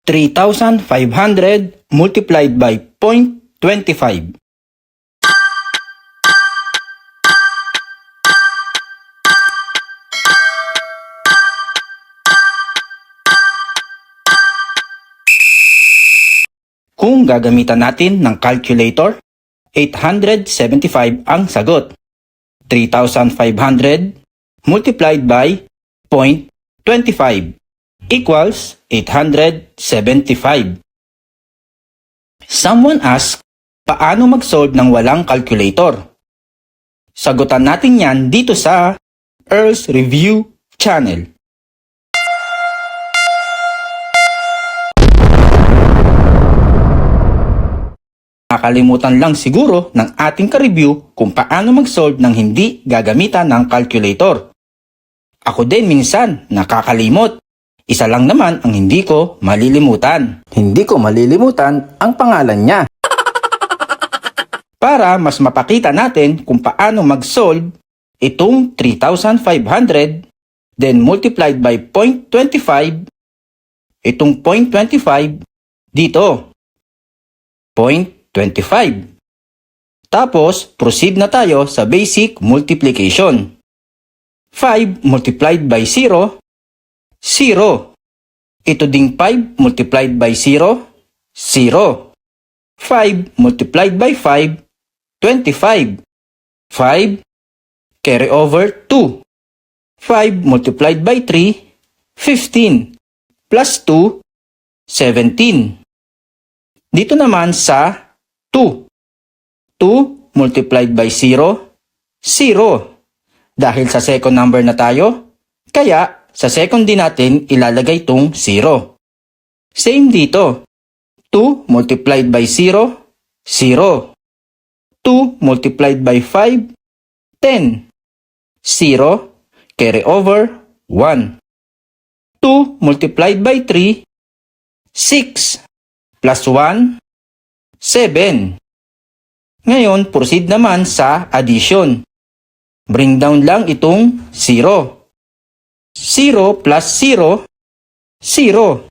3,500 multiplied by 0.25. Kung gagamitan natin ng calculator, 875 ang sagot. 3,500 multiplied by 0.25 equals 875. Someone asked, paano mag-solve ng walang calculator? Sagutan natin yan dito sa Earl's Review Channel. Nakalimutan lang siguro ng ating ka-review kung paano mag-solve ng hindi gagamitan ng calculator. Ako din minsan nakakalimot. Isa lang naman ang hindi ko malilimutan. Hindi ko malilimutan ang pangalan niya. Para mas mapakita natin kung paano mag-solve itong 3,500 then multiplied by 0.25, itong 0.25 dito. 0.25. Tapos, proceed na tayo sa basic multiplication. 5 multiplied by 0, 0. Ito ding 5 multiplied by 0, 0. 5 multiplied by 5, 25. 5, carry over 2. 5 multiplied by 3, 15. Plus 2, 17. Dito naman sa 2. 2 multiplied by 0, 0. Dahil sa second number na tayo, kaya sa second din natin ilalagay itong 0. Same dito. 2 multiplied by 0, 0. 2 multiplied by 5, 10. 0, carry over 1. 2 multiplied by 3, 6. Plus 1, 7. Ngayon, proceed naman sa addition. Bring down lang itong 0. 0 plus 0, 0.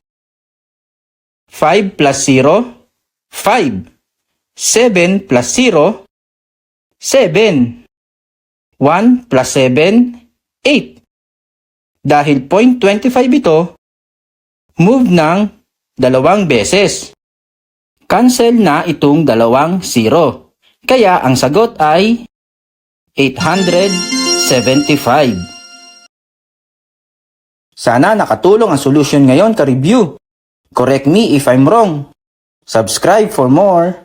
5 plus 0, 5. 7 plus 0, 7. 1 plus 7, 8. Dahil 0.25 ito, move ng 2 beses. Cancel na itong 2 0. Kaya ang sagot ay 875. Sana nakatulong ang solution ngayon ka-review. Correct me if I'm wrong. Subscribe for more.